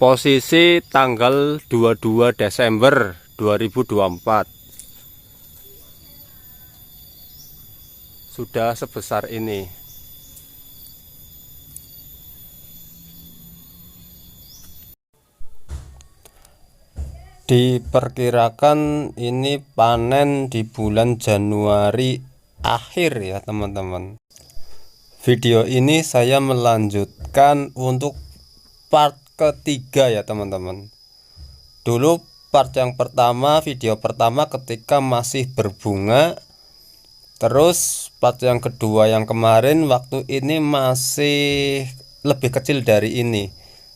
Posisi tanggal 22 Desember 2024 sudah sebesar ini. Diperkirakan ini panen di bulan Januari akhir ya teman-teman. Video ini saya melanjutkan untuk part ketiga ya teman-teman. Dulu part yang pertama, video pertama ketika masih berbunga. Terus part yang kedua yang kemarin waktu ini masih lebih kecil dari ini,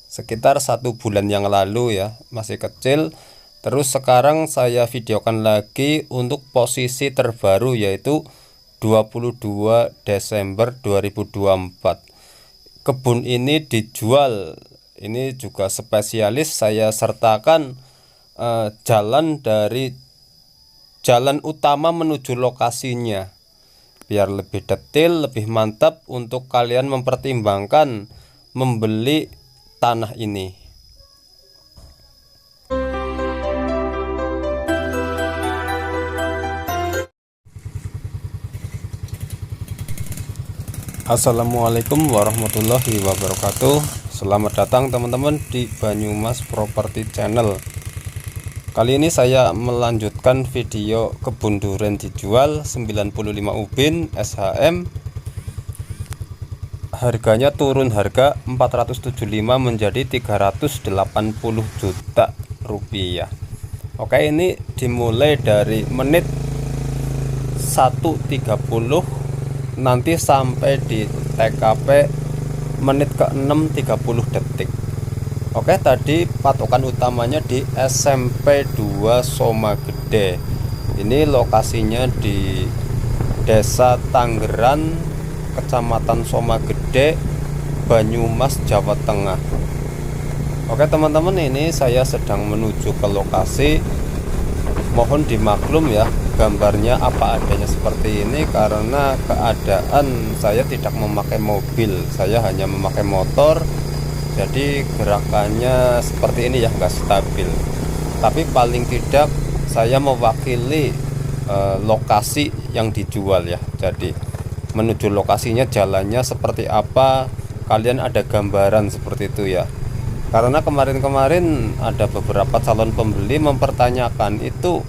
sekitar 1 bulan yang lalu ya, masih kecil. Terus sekarang saya videokan lagi untuk posisi terbaru, yaitu 22 Desember 2024. Kebun ini dijual. Ini juga spesialis, saya sertakan jalan dari jalan utama menuju lokasinya, biar lebih detail, lebih mantap untuk kalian mempertimbangkan membeli tanah ini. Assalamualaikum warahmatullahi wabarakatuh. Selamat datang teman-teman di Banyumas Property Channel. Kali ini saya melanjutkan video kebun durian dijual 95 ubin SHM. Harganya turun harga 475 menjadi 380 juta rupiah. Oke, ini dimulai dari menit 1.30 nanti sampai di TKP menit ke-6 30 detik. Oke, tadi patokan utamanya di SMP 2 Soma Gede. Ini lokasinya di Desa Tanggeran, Kecamatan Soma Gede, Banyumas, Jawa Tengah. Oke teman-teman, ini saya sedang menuju ke lokasi. Mohon dimaklum ya, gambarnya apa adanya seperti ini karena keadaan saya tidak memakai mobil, saya hanya memakai motor. Jadi gerakannya seperti ini ya, nggak stabil. Tapi paling tidak saya mewakili lokasi yang dijual ya. Jadi menuju lokasinya jalannya seperti apa, kalian ada gambaran seperti itu ya. Karena kemarin-kemarin ada beberapa calon pembeli mempertanyakan itu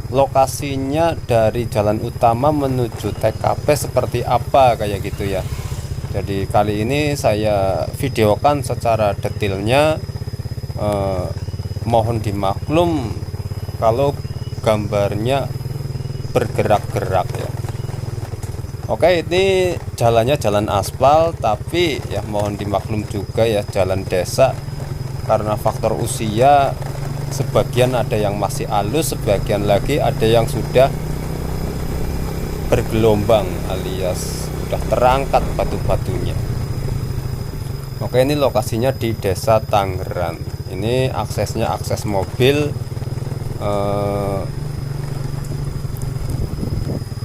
lokasinya dari jalan utama menuju TKP seperti apa, kayak gitu ya. Jadi kali ini saya videokan secara detailnya. Mohon dimaklum kalau gambarnya bergerak-gerak ya. Oke, ini jalannya jalan aspal, tapi ya mohon dimaklum juga ya, jalan desa. Karena faktor usia, sebagian ada yang masih halus, sebagian lagi ada yang sudah bergelombang alias sudah terangkat batu-batunya. Oke, ini lokasinya di Desa Tanggeran. Ini aksesnya akses mobil.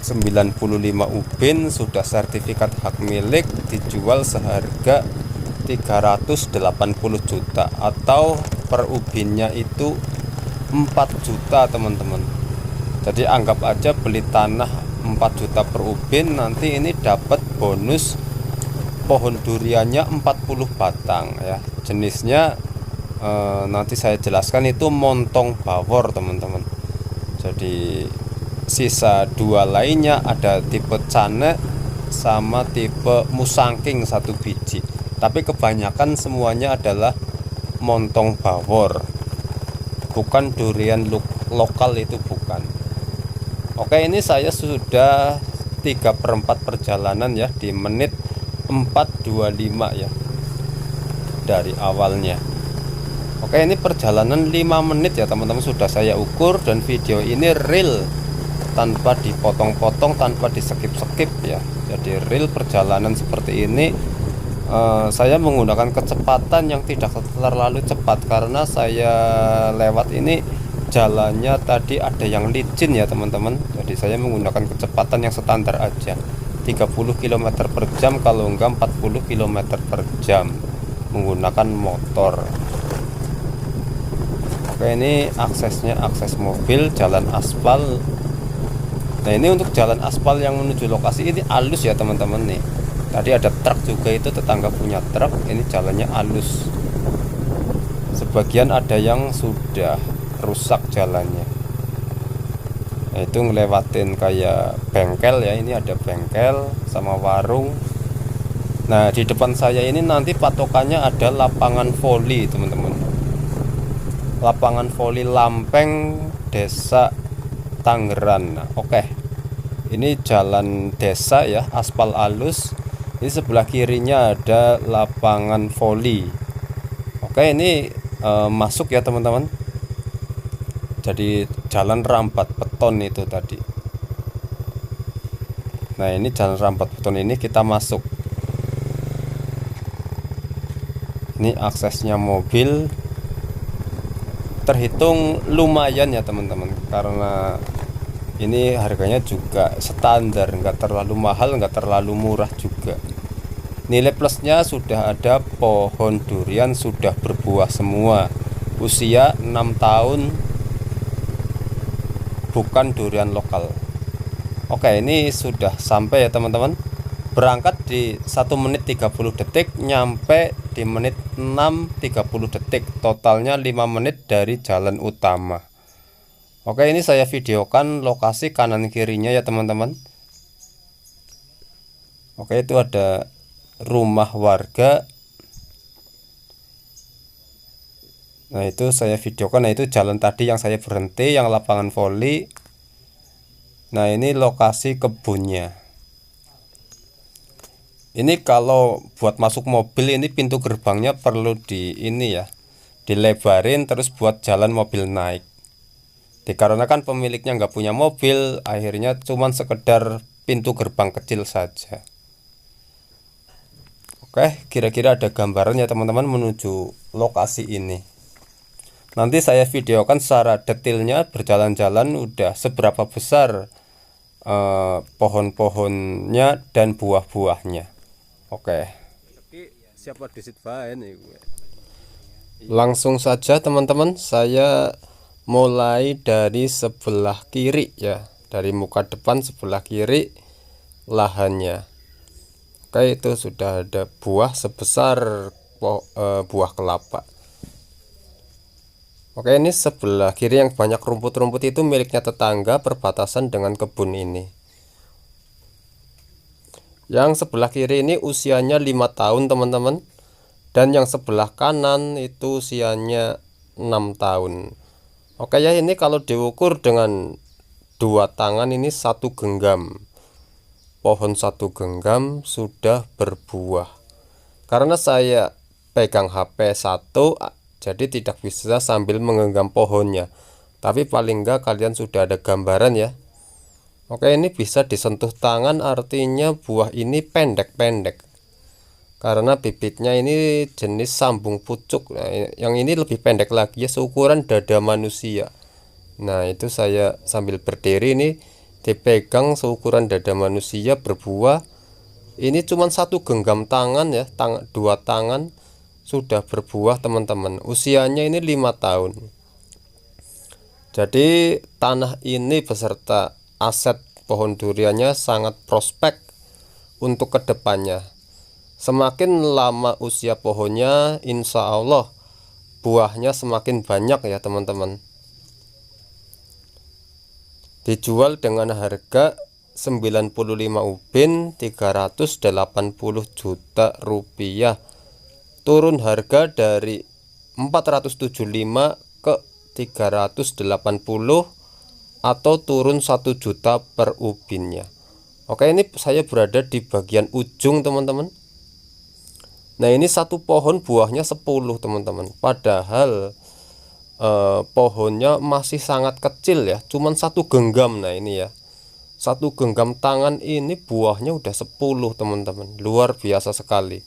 95 ubin sudah sertifikat hak milik, dijual seharga 380 juta atau per ubinnya itu 4 juta teman-teman. Jadi anggap aja beli tanah 4 juta per ubin, nanti ini dapat bonus pohon duriannya 40 batang ya. Jenisnya nanti saya jelaskan, itu montong bawor teman-teman. Jadi sisa 2 lainnya ada tipe cane sama tipe musangking 1 biji. Tapi kebanyakan semuanya adalah montong bawor, bukan durian lokal, itu bukan. Oke, ini saya sudah 3/4 perjalanan ya, di menit 4.25 ya dari awalnya. Oke, ini perjalanan 5 menit ya teman-teman, sudah saya ukur, dan video ini real tanpa dipotong-potong, tanpa di skip-skip ya. Jadi real perjalanan seperti ini. Saya menggunakan kecepatan yang tidak terlalu cepat karena saya lewat ini jalannya tadi ada yang licin ya teman-teman. Jadi saya menggunakan kecepatan yang standar aja, 30 km per jam, kalau enggak 40 km per jam menggunakan motor. Oke, ini aksesnya akses mobil, jalan aspal. Nah, ini untuk jalan aspal yang menuju lokasi ini halus ya teman-teman nih. Tadi ada truk juga, itu tetangga punya truk. Ini jalannya halus. Sebagian ada yang sudah rusak jalannya. Nah, itu ngelewatin kayak bengkel ya. Ini ada bengkel sama warung. Nah, di depan saya ini nanti patokannya ada lapangan voli teman-teman. Lapangan voli Lampeng, Desa Tangeran. Nah, oke. Ini jalan desa ya, aspal halus. Ini sebelah kirinya ada lapangan voli. Oke, ini masuk ya teman-teman. Jadi jalan rambat beton itu tadi. Nah, ini jalan rambat beton ini kita masuk. Ini aksesnya mobil. Terhitung lumayan ya teman-teman, karena ini harganya juga standar, nggak terlalu mahal, nggak terlalu murah juga. Nilai plusnya sudah ada pohon durian sudah berbuah semua, usia 6 tahun, bukan durian lokal. Oke, ini sudah sampai ya teman-teman. Berangkat di 1 menit 30 detik, nyampe di menit 6:30 detik. Totalnya 5 menit dari jalan utama. Oke, ini saya videokan lokasi kanan kirinya ya teman-teman. Oke, itu ada rumah warga. Nah, itu saya videokan. Nah, itu jalan tadi yang saya berhenti, yang lapangan voli. Nah, ini lokasi kebunnya. Ini kalau buat masuk mobil, ini pintu gerbangnya perlu dilebarin, terus buat jalan mobil naik. Dikarenakan pemiliknya nggak punya mobil, akhirnya cuman sekedar pintu gerbang kecil saja. Oke, kira-kira ada gambarannya teman-teman menuju lokasi ini. Nanti saya videokan secara detailnya berjalan-jalan udah seberapa besar pohon-pohonnya dan buah-buahnya. Oke. Siapa disit bae. Langsung saja teman-teman, saya mulai dari sebelah kiri ya, dari muka depan sebelah kiri lahannya. Oke, itu sudah ada buah sebesar buah kelapa. Oke, ini sebelah kiri yang banyak rumput-rumput itu miliknya tetangga, perbatasan dengan kebun ini. Yang sebelah kiri ini usianya 5 tahun teman-teman, dan yang sebelah kanan itu usianya 6 tahun. Oke ya, ini kalau diukur dengan 2 tangan ini 1 genggam. Pohon 1 genggam sudah berbuah. Karena saya pegang HP 1, jadi tidak bisa sambil menggenggam pohonnya. Tapi paling enggak kalian sudah ada gambaran ya. Oke, ini bisa disentuh tangan, artinya buah ini pendek-pendek. Karena bibitnya ini jenis sambung pucuk. Nah, yang ini lebih pendek lagi ya, seukuran dada manusia. Nah, itu saya sambil berdiri ini dipegang seukuran dada manusia berbuah. Ini cuma 1 genggam tangan ya, 2 tangan sudah berbuah teman-teman. Usianya ini 5 tahun. Jadi tanah ini beserta aset pohon duriannya sangat prospek untuk kedepannya. Semakin lama usia pohonnya, insya Allah buahnya semakin banyak ya teman-teman. Dijual dengan harga 95 ubin 380 juta rupiah. Turun harga dari 475 ke 380, atau turun 1 juta per ubinnya. Oke, ini saya berada di bagian ujung teman-teman. Nah, ini 1 pohon buahnya 10 teman-teman. Padahal pohonnya masih sangat kecil ya, cuman 1 genggam. Nah, ini ya, 1 genggam tangan ini buahnya udah 10 teman-teman. Luar biasa sekali.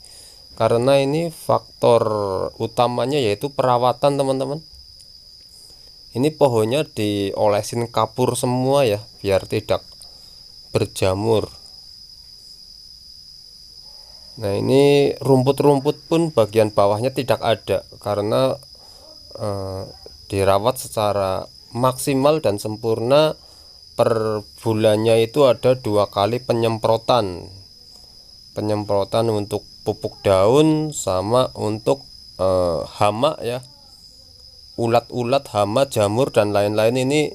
Karena ini faktor utamanya yaitu perawatan teman-teman. Ini pohonnya diolesin kapur semua ya, biar tidak berjamur. Nah, ini rumput-rumput pun bagian bawahnya tidak ada, karena dirawat secara maksimal dan sempurna. Per bulannya itu ada 2 kali penyemprotan untuk pupuk daun sama untuk hama ya, ulat-ulat, hama, jamur dan lain-lain ini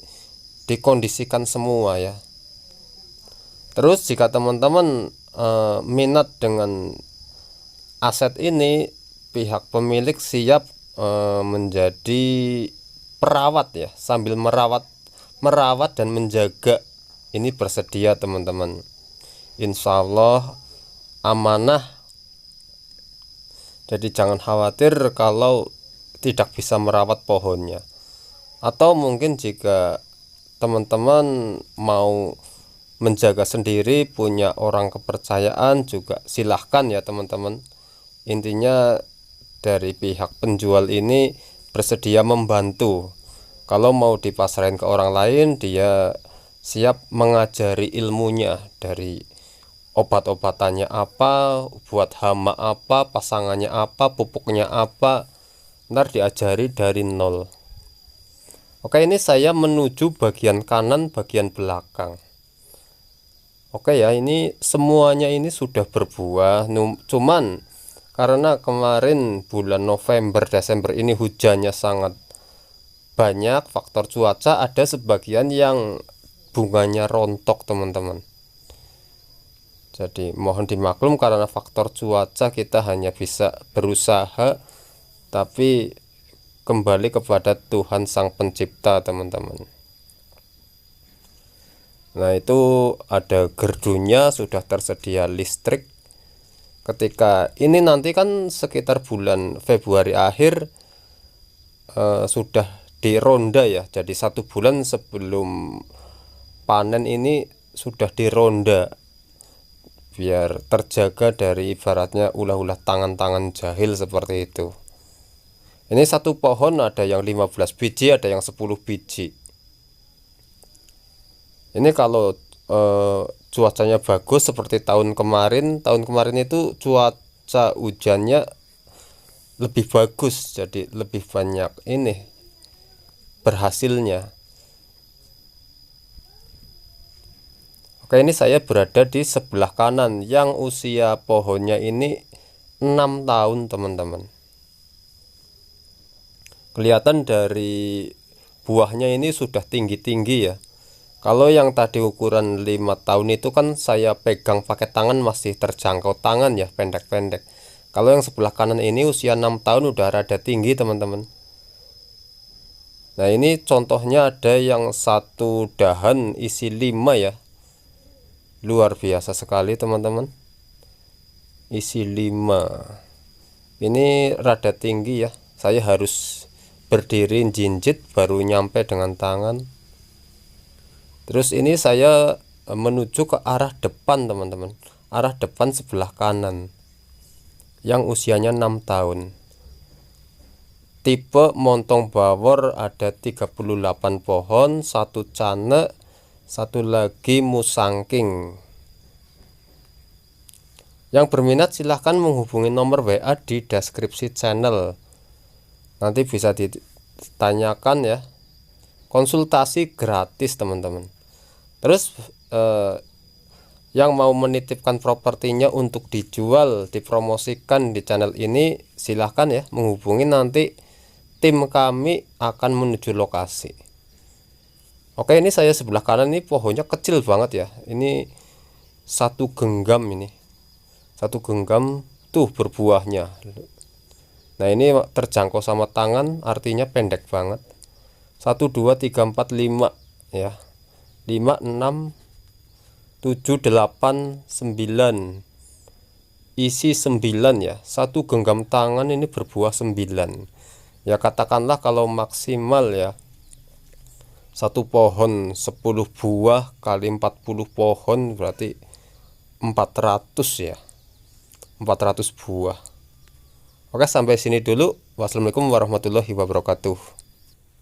dikondisikan semua ya. Terus jika teman-teman minat dengan aset ini, pihak pemilik siap menjadi perawat ya, sambil merawat dan menjaga ini bersedia teman-teman. Insya Allah amanah. Jadi jangan khawatir kalau tidak bisa merawat pohonnya. Atau mungkin jika teman-teman mau menjaga sendiri, punya orang kepercayaan juga silahkan ya teman-teman. Intinya dari pihak penjual ini bersedia membantu. Kalau mau dipasarin ke orang lain, dia siap mengajari ilmunya, dari obat-obatannya apa, buat hama apa, pasangannya apa, pupuknya apa, ntar diajari dari nol. Oke, ini saya menuju bagian kanan, bagian belakang. Oke ya, ini semuanya ini sudah berbuah, cuman karena kemarin bulan November Desember ini hujannya sangat banyak, faktor cuaca, ada sebagian yang bunganya rontok teman-teman. Jadi mohon dimaklum karena faktor cuaca kita hanya bisa berusaha, tapi kembali kepada Tuhan Sang Pencipta teman-teman. Nah itu ada gerdunya, sudah tersedia listrik. Ketika ini nanti kan sekitar bulan Februari akhir sudah dironda ya, jadi 1 bulan sebelum panen ini sudah dironda biar terjaga dari ibaratnya ulah-ulah tangan-tangan jahil seperti itu. Ini satu pohon ada yang 15 biji, ada yang 10 biji. Ini kalau cuacanya bagus seperti tahun kemarin itu cuaca hujannya lebih bagus, jadi lebih banyak ini berhasilnya. Oke, ini saya berada di sebelah kanan yang usia pohonnya ini 6 tahun teman-teman. Kelihatan dari buahnya ini sudah tinggi-tinggi ya. Kalau yang tadi ukuran 5 tahun itu kan saya pegang pakai tangan masih terjangkau tangan ya, pendek-pendek. Kalau yang sebelah kanan ini usia 6 tahun udah rada tinggi teman-teman. Nah ini contohnya ada yang 1 dahan isi 5 ya. Luar biasa sekali teman-teman. Isi 5. Ini rada tinggi ya. Saya harus berdiri jinjit baru nyampe dengan tangan. Terus ini saya menuju ke arah depan teman-teman. Arah depan sebelah kanan yang usianya 6 tahun. Tipe montong bawor ada 38 pohon, 1 cane, 1 lagi musangking. Yang berminat silahkan menghubungi nomor WA di deskripsi channel. Nanti bisa ditanyakan ya. Konsultasi gratis teman-teman. Terus yang mau menitipkan propertinya untuk dijual, dipromosikan di channel ini, silahkan ya menghubungi, nanti tim kami akan menuju lokasi. Oke, ini saya sebelah kanan ini pohonnya kecil banget ya. Ini 1 genggam ini. 1 genggam tuh berbuahnya. Nah ini terjangkau sama tangan, artinya pendek banget. 1, 2, 3, 4, 5 ya. 5, 6, 7, 8, 9. Isi 9 ya. 1 genggam tangan ini berbuah 9. Ya katakanlah kalau maksimal ya, 1 pohon 10 buah kali 40 pohon berarti 400 ya. 400 buah. Oke, sampai sini dulu. Wassalamualaikum warahmatullahi wabarakatuh.